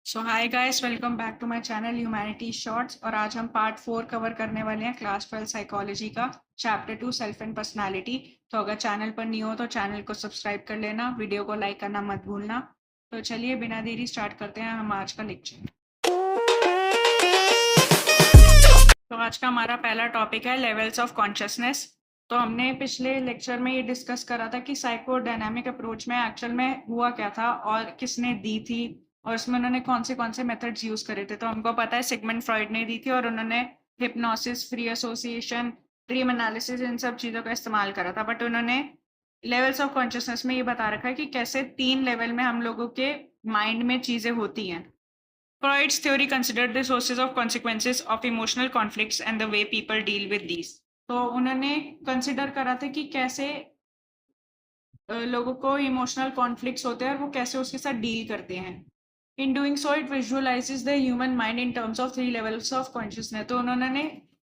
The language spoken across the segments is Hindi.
So hi guys, welcome back to my channel humanity shorts. और आज हम पार्ट 4 कवर करने वाले हैं क्लास 12 साइकोलॉजी का चैप्टर 2 सेल्फ एंड पर्सनालिटी। तो अगर चैनल पर न्यू हो तो चैनल को सब्सक्राइब कर लेना, वीडियो को लाइक करना मत भूलना। तो चलिए बिना देरी स्टार्ट करते हैं हम आज का लेक्चर। तो आज का हमारा पहला टॉपिक है लेवल्स ऑफ कॉन्शियसनेस। तो हमने पिछले लेक्चर में ये डिस्कस करा था कि साइकोडायनामिक अप्रोच में एक्चुअल में हुआ क्या था और किसने दी थी, और उसमें उन्होंने कौन से मेथड्स यूज करे थे। तो हमको पता है सिगमंड फ्रॉइड ने दी थी, और उन्होंने hypnosis, free association, dream analysis, इन सब चीज़ों का इस्तेमाल करा था। बट उन्होंने लेवल्स ऑफ कॉन्शियसनेस में ये बता रखा है कि कैसे 3 लेवल में हम लोगों के माइंड में चीज़ें होती हैं। Freud's theory considered the sources of consequences of emotional conflicts and the way people deal with these. तो उन्होंने कंसिडर करा था कि कैसे लोगों को इमोशनल कॉन्फ्लिक्ट्स होते हैं और वो कैसे उसके साथ डील करते हैं। In doing so it visualizes the human mind in terms of 3 levels of consciousness. तो उन्होंने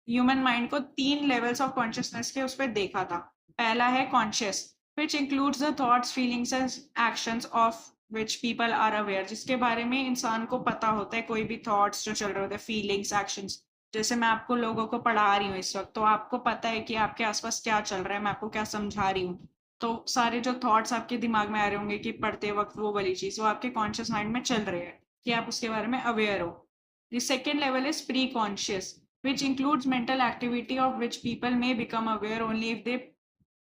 ह्यूमन माइंड को 3 लेवल्स ऑफ कॉन्शियसनेस के उस पर देखा था। पहला है conscious, which includes the thoughts, feelings and actions of which people are aware, जिसके बारे में इंसान को पता होता है। कोई भी थॉट्स जो चल रहे होते हैं, फीलिंग्स, एक्शंस, जैसे मैं आपको लोगों को पढ़ा रही हूँ इस वक्त, तो आपको पता है कि आपके आसपास क्या चल रहा है, मैं आपको क्या समझा रही हूँ। तो सारे जो थॉट्स आपके दिमाग में आ रहे होंगे कि पढ़ते वक्त वो वाली चीज़, वो आपके कॉन्शियस माइंड में चल रही है कि आप उसके बारे में अवेयर हो। The second level is preconscious, which includes mental activity of which people may become aware only if they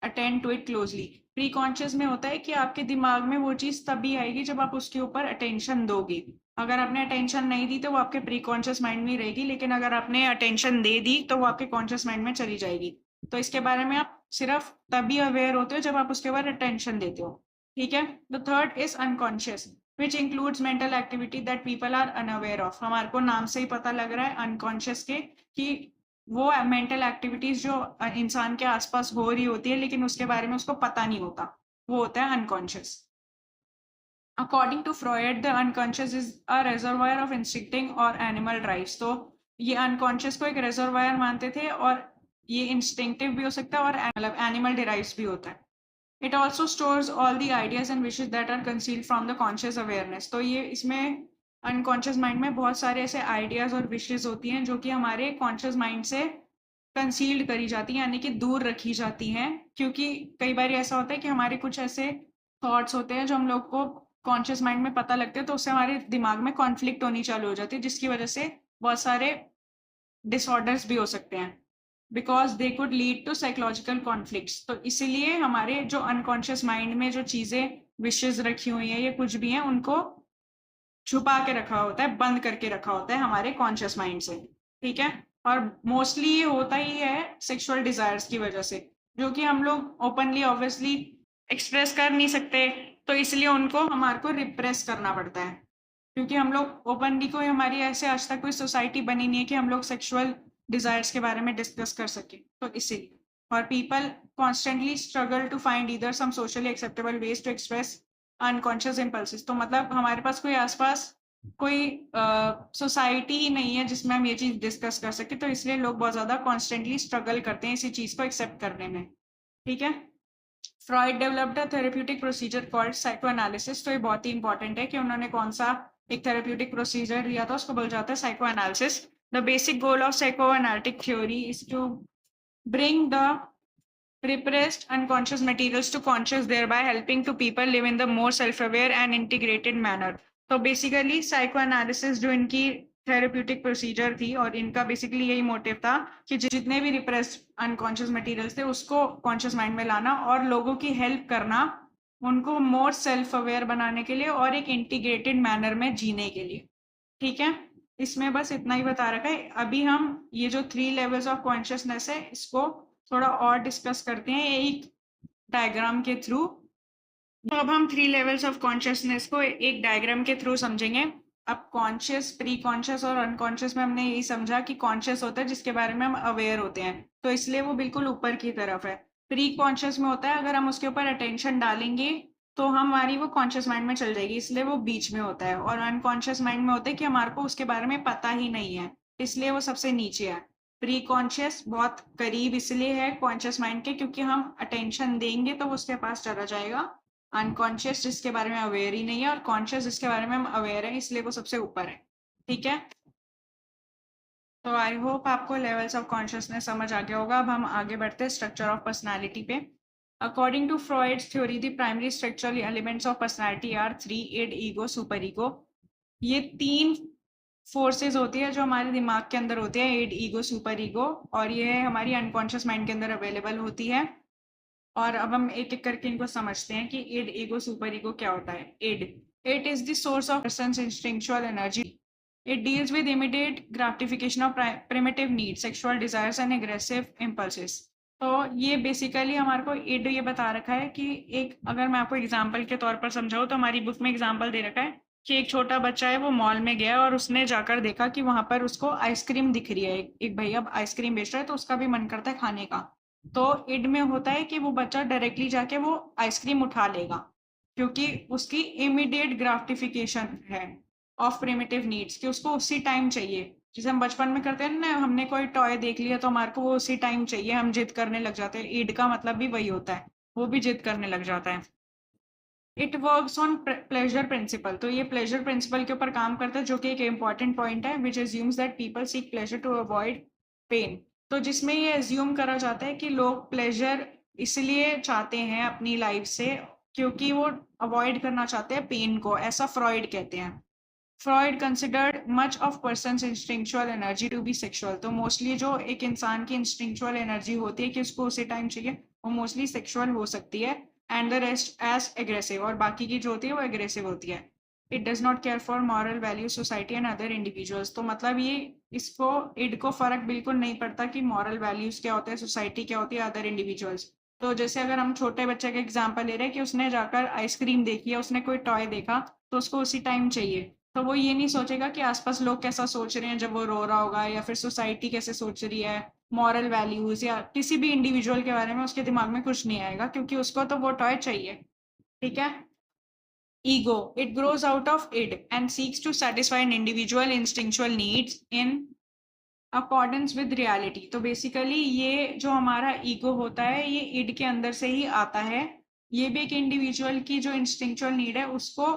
attend to it closely. Preconscious में होता है कि आपके दिमाग में वो चीज़ तभी आएगी जब आप उसके ऊपर अटेंशन दोगे। अगर आपने अटेंशन नहीं दी तो वो आपके प्री कॉन्शियस माइंड में रहेगी, लेकिन अगर आपने अटेंशन दे दी तो वो आपके कॉन्शियस माइंड में चली जाएगी। तो इसके बारे में आप सिर्फ तभी अवेयर होते हो जब आप उसके बाद अटेंशन देते हो। ठीक है। The third is unconscious, which includes mental activity that people are unaware of. हमारे को नाम से ही पता लग रहा है अनकॉन्शियस के कि वो मेंटल एक्टिविटीज जो इंसान के आसपास हो रही होती है लेकिन उसके बारे में उसको पता नहीं होता, वो होता है unconscious. According to Freud, the unconscious is a reservoir of instincting और एनिमल ड्राइव्स। तो ये अनकॉन्शियस को एक रिजर्वायर मानते थे, और ये इंस्टिंक्टिव भी हो सकता है और मतलब एनिमल डिराइव्स भी होता है। It also stores all the ideas and wishes that are concealed from the conscious awareness. तो ये इसमें अनकॉन्शियस माइंड में बहुत सारे ऐसे आइडियाज और विशेज होती हैं जो कि हमारे कॉन्शियस माइंड से कंसील्ड करी जाती हैं, यानी कि दूर रखी जाती हैं। क्योंकि कई बार ऐसा होता है कि हमारे कुछ ऐसे थॉट्स होते हैं जो हम लोग को कॉन्शियस माइंड में पता लगते हैं, तो उससे हमारे दिमाग में कॉन्फ्लिक्ट होनी चालू हो जाती है, जिसकी वजह से बहुत सारे डिसऑर्डर्स भी हो सकते हैं, because they could lead to psychological conflicts. तो इसीलिए हमारे जो अनकॉन्शियस माइंड में जो चीज़ें विशेष रखी हुई हैं या कुछ भी हैं, उनको छुपा के रखा होता है, बंद करके रखा होता है हमारे कॉन्शियस माइंड से। ठीक है। और मोस्टली ये होता ही है सेक्सुअल डिजायर्स की वजह से, जो कि हम लोग ओपनली ऑब्वियसली एक्सप्रेस कर नहीं सकते, तो इसलिए उनको हमारे को रिप्रेस करना पड़ता है। क्योंकि हम लोग ओपनली, कोई हमारी ऐसे आज तक कोई सोसाइटी बनी नहीं है कि हम लोग सेक्सुअल डिजायर्स के बारे में डिस्कस कर सके, तो इसीलिए। और people constantly struggle to find either some socially acceptable ways to express unconscious impulses. तो मतलब हमारे पास कोई आसपास कोई सोसाइटी ही नहीं है जिसमें हम ये चीज़ डिस्कस कर सके, तो इसलिए लोग बहुत ज़्यादा कॉन्स्टेंटली स्ट्रगल करते हैं इसी चीज़ को एक्सेप्ट करने में। ठीक है। Freud developed a therapeutic procedure called psychoanalysis. तो ये बहुत ही इंपॉर्टेंट है कि उन्होंने कौन सा एक थेरेप्यूटिक प्रोसीजर दिया था, उसको बोला जाता है psychoanalysis. The basic goal of psychoanalytic theory is to bring the repressed unconscious materials to conscious, thereby helping to people live in the more self-aware and integrated manner. तो बेसिकली साइकोएनालिसिस जो इनकी थेरेप्यूटिक प्रोसीजर थी, और इनका बेसिकली यही मोटिव था कि जितने भी रिप्रेस्ड अनकॉन्शियस मटेरियल्स थे उसको कॉन्शियस माइंड में लाना और लोगों की हेल्प करना, उनको मोर सेल्फ अवेयर बनाने के लिए और एक इंटीग्रेटेड मैनर में जीने के लिए। ठीक है। इसमें बस इतना ही बता रखा है। अभी हम ये जो 3 लेवल्स ऑफ कॉन्शियसनेस है इसको थोड़ा और डिस्कस करते हैं एक डायग्राम के थ्रू। तो अब हम 3 लेवल्स ऑफ कॉन्शियसनेस को एक डायग्राम के थ्रू समझेंगे। अब कॉन्शियस, प्री कॉन्शियस और अनकॉन्शियस में हमने यही समझा कि कॉन्शियस होता है जिसके बारे में हम अवेयर होते हैं, तो इसलिए वो बिल्कुल ऊपर की तरफ है। प्री कॉन्शियस में होता है अगर हम उसके ऊपर अटेंशन डालेंगे तो हमारी वो कॉन्शियस माइंड में चल जाएगी, इसलिए वो बीच में होता है। और अनकॉन्शियस माइंड में होता है कि हमारे को उसके बारे में पता ही नहीं है, इसलिए वो सबसे नीचे है। प्री कॉन्शियस बहुत करीब इसलिए है कॉन्शियस माइंड के क्योंकि हम अटेंशन देंगे तो वो उसके पास चला जाएगा, अनकॉन्शियस जिसके बारे में अवेयर ही नहीं है, और कॉन्शियस जिसके बारे में हम अवेयर है, इसलिए वो सबसे ऊपर है। ठीक है, तो आई होप आपको लेवल्स ऑफ कॉन्शियसनेस समझ आ गया होगा। अब हम आगे बढ़ते हैं स्ट्रक्चर ऑफ पर्सनैलिटी पे। According to Freud's theory, the primary structural elements of personality are 3: id, ego, super ego. ये 3 फोर्सेस होती है जो हमारे दिमाग के अंदर होती है, इड, ईगो, सुपर ईगो, और ये हमारी अनकॉन्शियस माइंड के अंदर अवेलेबल होती है। और अब हम एक एक करके इनको समझते हैं कि इड, ईगो, सुपर ईगो क्या होता है। Id, it is the source of persons instinctual energy. It deals with immediate gratification of primitive needs, sexual desires and aggressive impulses. तो ये बेसिकली हमारे को इड ये बता रखा है कि एक, अगर मैं आपको एग्जांपल के तौर पर समझाऊं, तो हमारी बुक में एग्जांपल दे रखा है कि एक छोटा बच्चा है, वो मॉल में गया और उसने जाकर देखा कि वहां पर उसको आइसक्रीम दिख रही है, एक भैया आइसक्रीम बेच रहा है, तो उसका भी मन करता है खाने का। तो इड में होता है कि वो बच्चा डायरेक्टली जाके वो आइसक्रीम उठा लेगा, क्योंकि उसकी इमीडिएट ग्राटिफिकेशन है ऑफ प्रिमिटिव नीड्स, कि उसको उसी टाइम चाहिए। जैसे हम बचपन में करते हैं ना, हमने कोई टॉय देख लिया तो हमारे को वो उसी टाइम चाहिए, हम जिद करने लग जाते हैं। ईड का मतलब भी वही होता है, वो भी जिद करने लग जाता है। It works on pleasure principal, तो ये प्लेजर प्रिंसिपल के ऊपर काम करता है, जो कि एक इंपॉर्टेंट पॉइंट है, which assumes that people seek pleasure to avoid pain. तो जिसमें ये एज्यूम करा जाता है कि लोग प्लेजर इसलिए चाहते हैं अपनी लाइफ से क्योंकि वो अवॉइड करना चाहते हैं पेन को, ऐसा फ्रॉइड कहते हैं। Freud considered much of persons instinctual energy to be sexual, तो मोस्टली जो एक इंसान की इंस्टिंक्चुअल एनर्जी होती है कि उसको उसी टाइम चाहिए, वो मोस्टली सेक्सुअल हो सकती है। And the rest as aggressive, और बाकी की जो होती है वो एग्रेसिव होती है। It does not care for moral value society and other individuals, तो मतलब ये, इसको, इड को फर्क बिल्कुल नहीं पड़ता कि मॉरल वैल्यूज क्या होते हैं, सोसाइटी क्या होती है, अदर इंडिविजुअल्स। तो जैसे अगर हम छोटे बच्चे का एग्जाम्पल ले रहे हैं कि उसने जाकर आइसक्रीम देखी है, उसने कोई टॉय देखा, तो उसको उसी टाइम चाहिए, तो वो ये नहीं सोचेगा कि आसपास लोग कैसा सोच रहे हैं जब वो रो रहा होगा, या फिर सोसाइटी कैसे सोच रही है, मॉरल वैल्यूज या किसी भी इंडिविजुअल के बारे में उसके दिमाग में कुछ नहीं आएगा, क्योंकि उसको तो वो टॉय चाहिए। ठीक है। Ego, it grows out of id and seeks to satisfy an individual instinctual needs in accordance with reality. तो बेसिकली ये जो हमारा ईगो होता है, ये इड के अंदर से ही आता है। ये भी एक इंडिविजुअल की जो इंस्टिंक्चुअल नीड है उसको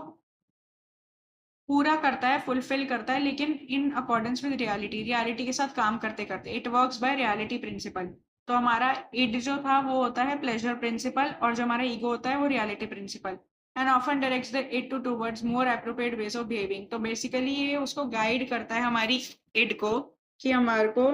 पूरा करता है, फुलफिल करता है, लेकिन in accordance with reality, reality के साथ काम करते करते। It works by reality principle, तो हमारा इड जो था वो होता है प्लेजर प्रिंसिपल, और जो हमारा ईगो होता है वो reality principle. And often directs the id to towards more appropriate ways of behaving, तो बेसिकली ये उसको गाइड करता है हमारी इड को कि हमारे को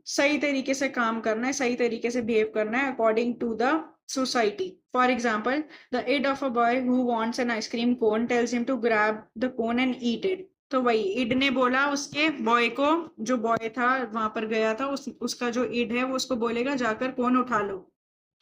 सही तरीके से काम करना है, सही तरीके से बिहेव करना है according to the society. For example, the id of a boy who wants an ice cream cone tells him to grab the cone and eat it. तो वही इड ने बोला उसके बॉय को, जो बॉय था वहां पर गया था, उसका जो इड है वो उसको बोलेगा जाकर कोन उठा लो,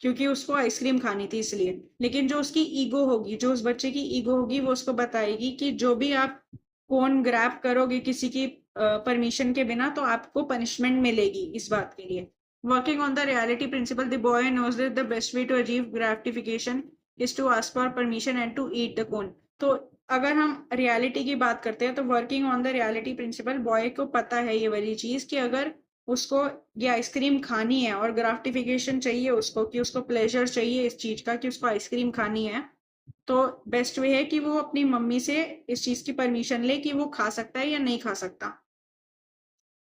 क्योंकि उसको आइसक्रीम खानी थी इसलिए। लेकिन जो उसकी ईगो होगी, जो उस बच्चे की ईगो होगी, वो उसको बताएगी कि जो भी आप कोन ग्रैब करोगे किसी की परमिशन के बिना, तो आपको पनिशमेंट मिलेगी इस बात के लिए। Working on the reality principle, the boy knows that the best way to achieve gratification is to ask for permission and to eat the cone. तो अगर हम रियलिटी की बात करते हैं, तो working on the reality principle, boy को पता है ये वाली चीज कि अगर उसको ये आइसक्रीम खानी है और ग्राटिफिकेशन चाहिए उसको, कि उसको प्लेजर चाहिए इस चीज का कि उसको आइसक्रीम खानी है, तो बेस्ट वे है कि वो अपनी मम्मी से इस चीज की परमिशन ले कि वो खा सकता है या नहीं खा सकता।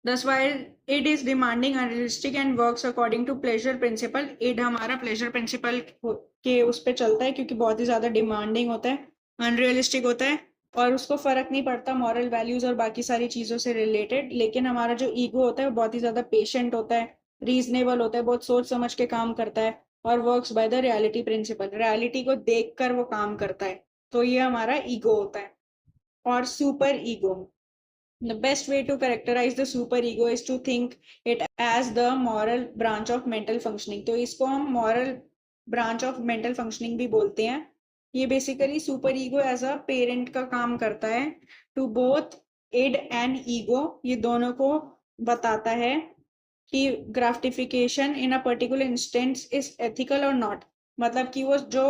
Thus, while it is demanding, unrealistic and works according to pleasure principle, it हमारा pleasure principle के उस पे चलता है, क्योंकि बहुत ही ज्यादा डिमांडिंग होता है, अनरियलिस्टिक होता है, और उसको फर्क नहीं पड़ता मॉरल वैल्यूज और बाकी सारी चीजों से रिलेटेड। लेकिन हमारा जो ईगो होता है वो बहुत ही ज्यादा पेशेंट होता है, रीजनेबल होता है, बहुत सोच समझ के काम करता है, और works by the reality principle, reality को देख कर वो काम करता है। तो ये हमारा ईगो होता है। और super ego, the best way to characterize the super ego is to think it as the moral branch of mental functioning. तो इसको हम moral branch of mental functioning भी बोलते हैं। ये basically super ego as a parent का काम करता है to both id and ego, ये दोनों को बताता है कि gratification in a particular instance is ethical और नॉट, मतलब कि वो जो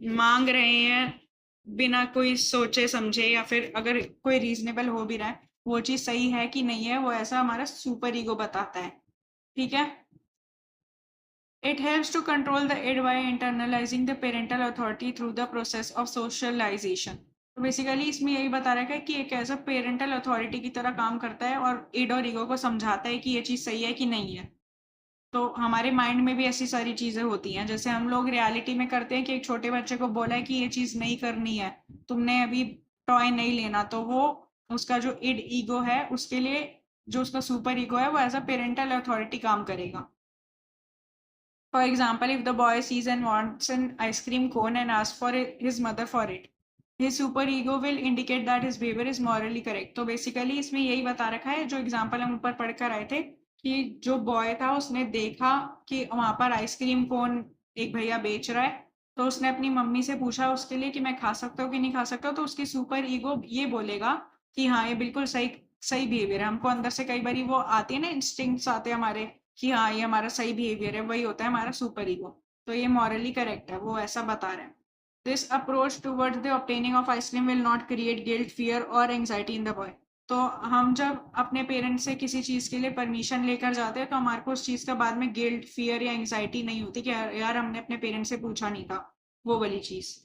मांग रहे हैं बिना कोई सोचे समझे, या फिर अगर कोई रीजनेबल हो भी रहा है, वो चीज सही है कि नहीं है, वो ऐसा हमारा सुपर ईगो बताता है। ठीक है। It helps to control the id by internalizing the parental authority through the process of socialization. तो बेसिकली इसमें यही बता रखा है कि एक ऐसा पेरेंटल अथॉरिटी की तरह काम करता है और इड और ईगो को समझाता है कि ये चीज़ सही है कि नहीं है। तो हमारे माइंड में भी ऐसी सारी चीज़ें होती हैं, जैसे हम लोग रियलिटी में करते हैं कि एक छोटे बच्चे को बोला है कि ये चीज़ नहीं करनी है, तुमने अभी टॉय नहीं लेना, तो वो उसका जो इड ईगो है उसके लिए जो उसका सुपर ईगो है वो एज अ पेरेंटल अथॉरिटी काम करेगा। For example, if the boy sees and wants an ice cream cone and asks for his mother for it, his super ego will indicate that his behavior is morally correct. तो बेसिकली इसमें यही बता रखा है जो एग्जाम्पल हम ऊपर पढ़ कर आए थे कि जो बॉय था उसने देखा कि वहां पर आइसक्रीम कोन एक भैया बेच रहा है, तो उसने अपनी मम्मी से पूछा उसके लिए कि मैं खा सकता हूँ कि नहीं खा सकता, तो उसकी सुपर ईगो ये बोलेगा कि हाँ ये बिल्कुल सही सही बिहेवियर है। हमको अंदर से कई बार वो आती है ना, इंस्टिंक्ट्स आते हैं हमारे कि हाँ ये हमारा सही बिहेवियर है, वही होता है हमारा सुपर ईगो। तो ये मॉरली करेक्ट है, वो ऐसा बता रहे हैं। This approach towards the obtaining of ice cream will not create guilt, fear और एंग्जाइटी इन द बॉय। तो हम जब अपने पेरेंट्स से किसी चीज़ के लिए परमिशन लेकर जाते हैं तो हमारे को उस चीज़ का बाद में गिल्ट, फियर या एंग्जाइटी नहीं होती कि यार हमने अपने पेरेंट्स से पूछा नहीं था, वो वाली चीज़।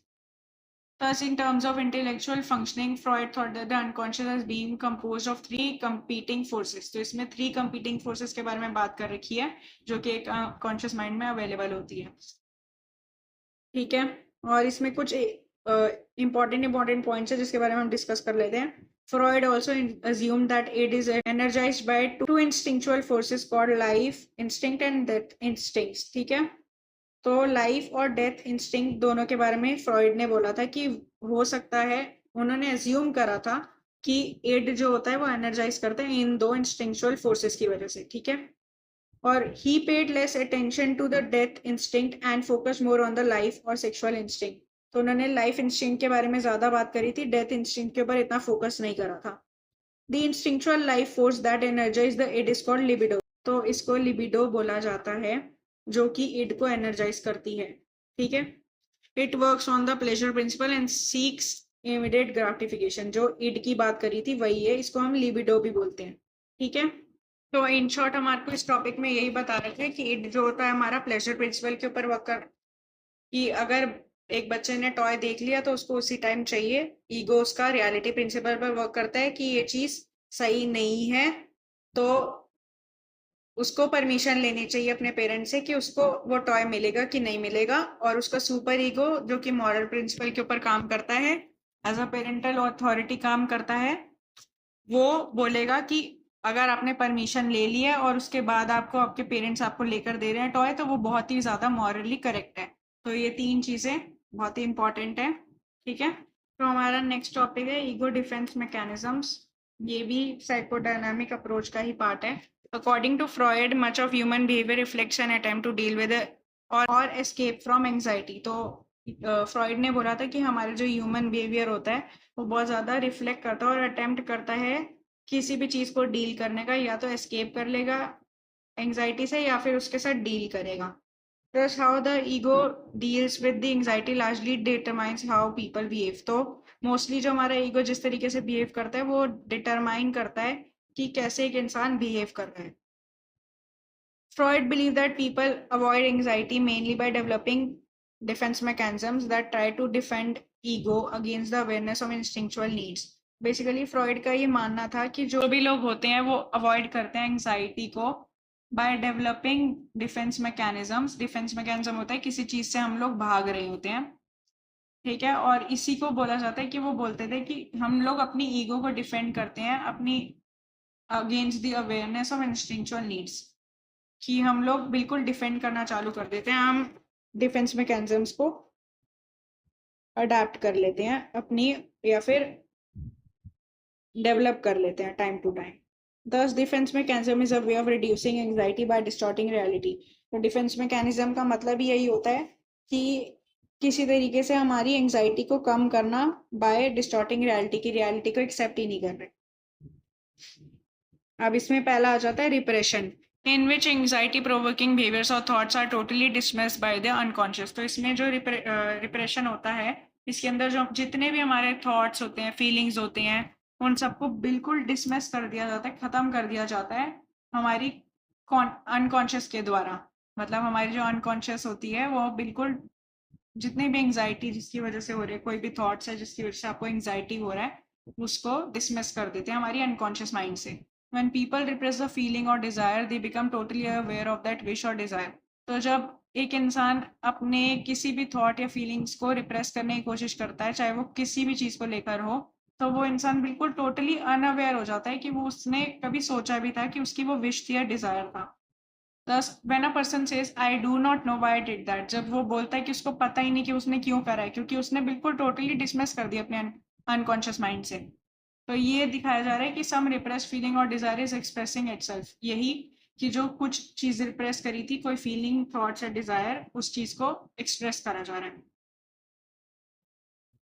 Thus, in terms of intellectual functioning, Freud thought that the unconscious as being composed of three competing forces. तो इसमें three competing forces के बारे में बात कर रखी है जो कि एक conscious mind में available होती है। ठीक है, और इसमें कुछ important points है जिसके बारे में हम डिस्कस कर लेते हैं। Freud also assumed that it is energized by two instinctual forces called life instinct and death instincts. ठीक है, तो लाइफ और डेथ इंस्टिंक्ट दोनों के बारे में फ्रॉइड ने बोला था कि हो सकता है, उन्होंने अज्यूम करा था कि इड जो होता है वो एनर्जाइज करता है इन दो इंस्टिंक्चुअल फोर्सेस की वजह से। ठीक है, और he paid less attention to the death instinct and focus more on the life और सेक्सुअल इंस्टिंक्ट। तो उन्होंने लाइफ इंस्टिंक्ट के बारे में ज्यादा बात करी थी, डेथ इंस्टिंक्ट के ऊपर इतना फोकस नहीं करा था। The instinctual life force that energize the id is called libido. तो इसको लिबिडो बोला जाता है जो कि इड को एनर्जाइज करती है। ठीक है, it works on the pleasure principle and seeks immediate gratification. जो इड की बात करी थी वही है, इसको हम लिबिडो भी बोलते हैं। ठीक है, तो इन शॉर्ट हमारे को इस टॉपिक में यही बता रहे थे कि इड जो होता है हमारा प्लेजर प्रिंसिपल के ऊपर वर्क कर, कि अगर एक बच्चे ने टॉय देख लिया तो उसको उसी टाइम चाहिए। ईगो उसका रियलिटी प्रिंसिपल पर वर्क करता है कि ये चीज सही नहीं है, तो उसको परमिशन लेनी चाहिए अपने पेरेंट्स से कि उसको वो टॉय मिलेगा कि नहीं मिलेगा। और उसका सुपर ईगो जो कि मॉरल प्रिंसिपल के ऊपर काम करता है, एज अ पेरेंटल अथॉरिटी काम करता है, वो बोलेगा कि अगर आपने परमिशन ले लिया है और उसके बाद आपको आपके पेरेंट्स आपको लेकर दे रहे हैं टॉय, तो वो बहुत ही ज्यादा मॉरली करेक्ट है। तो ये तीन चीजें बहुत ही इंपॉर्टेंट है। ठीक है, तो हमारा नेक्स्ट टॉपिक है ईगो डिफेंस मैकेनिज्म्स। ये भी साइकोडायनामिक अप्रोच का ही पार्ट है। According to Freud, much of human behavior reflects an attempt to deal with or escape from anxiety. तो फ्रॉइड ने बोला था कि हमारा जो ह्यूमन बिहेवियर होता है वो बहुत ज़्यादा रिफ्लेक्ट करता है और अटेम्प्ट करता है किसी भी चीज़ को डील करने का, या तो एस्केप कर लेगा एंग्जाइटी से या फिर उसके साथ डील करेगा। Thus, how the ego deals with the anxiety largely determines how people behave. तो मोस्टली जो हमारा ईगो जिस तरीके से बिहेव करता है वो डिटरमाइन करता है कि कैसे एक इंसान बिहेव कर रहा है। Freud believed that people avoid anxiety mainly by developing defense mechanisms that try to defend ego against the awareness of instinctual needs. Basically Freud का ये मानना था कि जो भी लोग होते हैं वो अवॉइड करते हैं एंग्जाइटी को by developing defence mechanisms. Defence mechanism होता है किसी चीज से हम लोग भाग रहे होते हैं। ठीक है, और इसी को बोला जाता है कि वो बोलते थे कि हम लोग अपनी ईगो को डिफेंड करते हैं अपनी against the awareness of instinctual needs, कि हम लोग बिल्कुल डिफेंड करना चालू कर देते हैं, हम डिफेंस मैकेनिज्म्स को अडेप्ट कर लेते हैं अपनी, या फिर डेवलप कर लेते हैं time to time. Thus, defense mechanism is a way of reducing anxiety by distorting reality. तो डिफेंस मैकेनिज्म का मतलब यही होता है कि किसी तरीके से हमारी एंग्जाइटी को कम करना बाय डिस्टॉर्टिंग रियलिटी, की रियलिटी को एक्सेप्ट ही नहीं कर रहे। अब इसमें पहला आ जाता है repression, in which anxiety provoking behaviours और thoughts are totally dismissed by the unconscious. तो इसमें जो रिप्रेशन होता है, इसके अंदर जो जितने भी हमारे थॉट्स होते हैं, फीलिंग्स होते हैं, उन सबको बिल्कुल डिसमिस कर दिया जाता है, खत्म कर दिया जाता है हमारी अनकॉन्शियस के द्वारा। मतलब हमारी जो अनकॉन्शियस होती है वो बिल्कुल जितनी भी एंग्जाइटी जिसकी वजह से हो रही है, कोई भी थॉट्स है जिसकी वजह से आपको एंग्जाइटी हो रहा है, उसको डिसमिस कर देते हैं हमारी अनकॉन्शियस माइंड से। When people repress the feeling और desire they become totally aware of that wish और डिजायर। तो जब एक इंसान अपने किसी भी थॉट या फीलिंग्स को रिप्रेस करने की कोशिश करता है, चाहे वो किसी भी चीज को लेकर हो, तो वो इंसान बिल्कुल टोटली अनअवेयर हो जाता है कि वो उसने कभी सोचा भी था कि उसकी वो विश थी या डिजायर था। Thus, when a person says I do not know why I did that, जब वो बोलता है कि उसको पता ही नहीं कि उसने क्यों करा है, क्योंकि उसने बिल्कुल टोटली डिसमिस कर दिया अपने अनकॉन्शियस माइंड से। तो ये दिखाया जा रहा है कि सम रिप्रेस फीलिंग और डिजायर इज एक्सप्रेसिंग इटसेल्फ। यही कि जो कुछ चीज रिप्रेस करी थी, कोई फीलिंग, थॉट्स या डिजायर, उस चीज को एक्सप्रेस करा जा रहा है।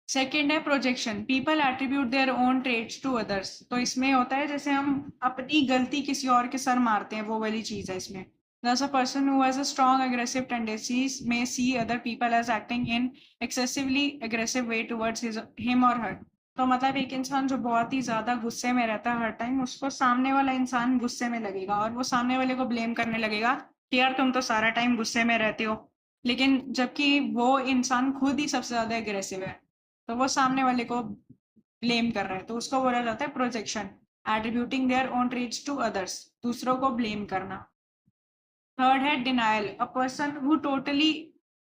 सेकेंड है projection. People attribute their own traits to others. तो इसमें होता है जैसे हम अपनी गलती किसी और के सर मारते हैं, वो वाली चीज है इसमें। Thus, a person who has a strong aggressive tendencies may see other people as acting in excessively aggressive way towards him or her. तो मतलब एक इंसान जो बहुत ही ज्यादा गुस्से में रहता है हर टाइम, उसको सामने वाला इंसान गुस्से में लगेगा और वो सामने वाले को ब्लेम करने लगेगा कि यार तुम तो सारा टाइम गुस्से में रहते हो। लेकिन जबकि वो इंसान खुद ही सबसे ज्यादा एग्रेसिव है, तो वो सामने वाले को ब्लेम कर रहा है, तो उसको बोला जाता है projection. Attributing their own traits to others, दूसरों को ब्लेम करना। थर्ड है denial. A person who totally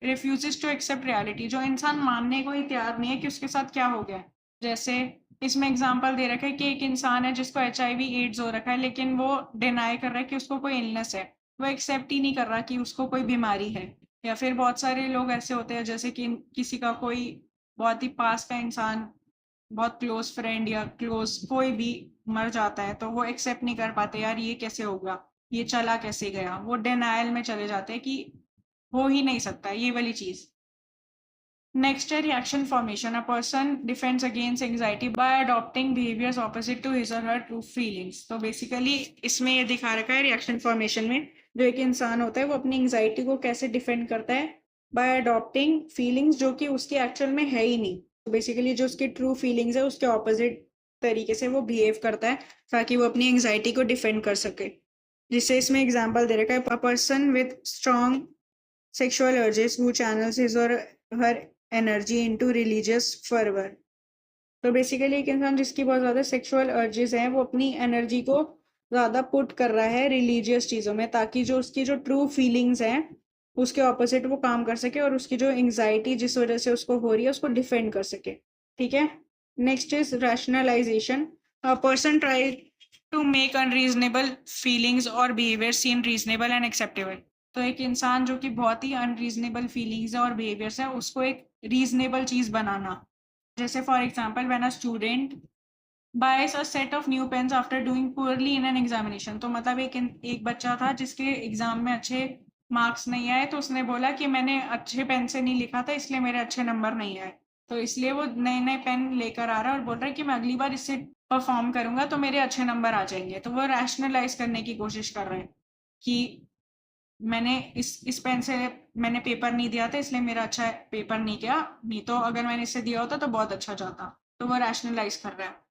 refuses to accept reality. जो इंसान मानने को ही तैयार नहीं है कि उसके साथ क्या हो गया है। जैसे इसमें एग्जांपल दे रखा है कि एक इंसान है जिसको HIV एड्स हो रखा है, लेकिन वो डिनाई कर रहा है कि उसको कोई इलनेस है, वो एक्सेप्ट ही नहीं कर रहा कि उसको कोई बीमारी है। या फिर बहुत सारे लोग ऐसे होते हैं जैसे कि किसी का कोई बहुत ही पास का इंसान, बहुत क्लोज फ्रेंड या क्लोज कोई भी मर जाता है, तो वो एक्सेप्ट नहीं कर पाते, यार ये कैसे होगा, ये चला कैसे गया, वो डिनायल में चले जाते हैं कि हो ही नहीं सकता, ये वाली चीज। नेक्स्ट है reaction formation. A person defends against anxiety by adopting behaviours opposite to his or her true feelings. तो बेसिकली इसमें ये दिखा रखा है रिएक्शन फॉर्मेशन में, जो एक इंसान होता है वो अपनी एंग्जाइटी को कैसे डिफेंड करता है, बाय अडॉप्टिंग फीलिंग्स जो कि उसकी एक्चुअल में है ही नहीं। तो बेसिकली जो उसकी ट्रू फीलिंग्स है उसके ऑपोजिट तरीके से वो बिहेव करता है ताकि वो अपनी एंग्जाइटी को डिफेंड कर सके। जिससे इसमें एग्जाम्पल दे रखा है, a person with strong sexual urges who channels his or her energy into religious fervor। तो बेसिकली एक इंसान जिसकी बहुत ज्यादा सेक्सुअल अर्जेस हैं, वो अपनी एनर्जी को ज्यादा पुट कर रहा है रिलीजियस चीजों में, ताकि जो उसकी जो ट्रू फीलिंग्स हैं उसके ऑपोजिट वो काम कर सके और उसकी जो एंग्जाइटी जिस वजह से उसको हो रही है उसको डिफेंड कर सके। ठीक है। Next is rationalization. A person try to make unreasonable feelings और behaviour seen reasonable and acceptable. तो एक इंसान जो कि बहुत ही अनरीजनेबल फीलिंग्स है और बिहेवियर्स है, उसको एक रीजनेबल चीज बनाना। जैसे for example, when a student buys a set of new pens after doing poorly in an examination. तो मतलब एक बच्चा था जिसके एग्जाम में अच्छे मार्क्स नहीं आए, तो उसने बोला कि मैंने अच्छे पेन से नहीं लिखा था इसलिए मेरे अच्छे नंबर नहीं आए। तो इसलिए वो नए नए पेन लेकर आ रहा है और बोल रहा है कि मैं अगली बार इससे परफॉर्म करूंगा तो मेरे अच्छे नंबर आ जाएंगे। तो वो रैशनलाइज करने की कोशिश कर रहे हैं कि मैंने इस पेन से मैंने पेपर नहीं दिया था इसलिए मेरा अच्छा पेपर नहीं गया, नहीं तो अगर मैंने इसे दिया होता तो बहुत अच्छा जाता। तो वो रैशनलाइज कर रहा है।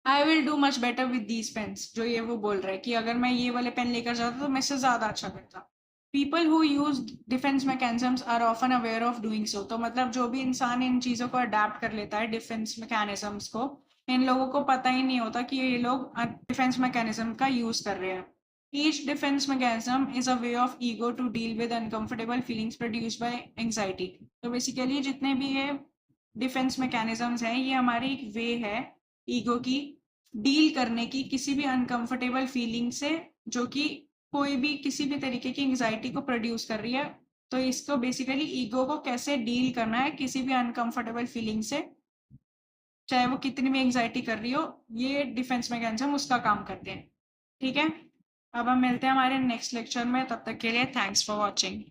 I will do much better with these pens. जो ये वो बोल रहा है कि अगर मैं ये वाले पेन लेकर जाता तो मैं इससे ज्यादा अच्छा करता। People who use defence mechanisms are often aware of doing so. तो मतलब जो भी इंसान इन चीजों को अडेप्ट कर लेता है डिफेंस मैकेनिज्म्स को, इन लोगों को पता ही नहीं होता कि ये लोग डिफेंस मैकेनिज्म का यूज कर रहे हैं। Each defense mechanism is a way of ego to deal with uncomfortable feelings produced by anxiety। तो बेसिकली जितने भी ये डिफेंस मैकेनिज्म्स हैं, ये हमारी एक वे है ईगो की डील करने की किसी भी अनकंफर्टेबल फीलिंग से, जो कि कोई भी किसी भी तरीके की एंग्जाइटी को प्रोड्यूस कर रही है। तो इसको बेसिकली ईगो को कैसे डील करना है किसी भी अनकंफर्टेबल फीलिंग से, चाहे वो कितनी भी एंग्जाइटी कर रही हो, ये डिफेंस मैकेनिज्म उसका काम करते हैं। ठीक है। अब हम मिलते हैं हमारे नेक्स्ट लेक्चर में, तब तक के लिए थैंक्स फॉर वॉचिंग।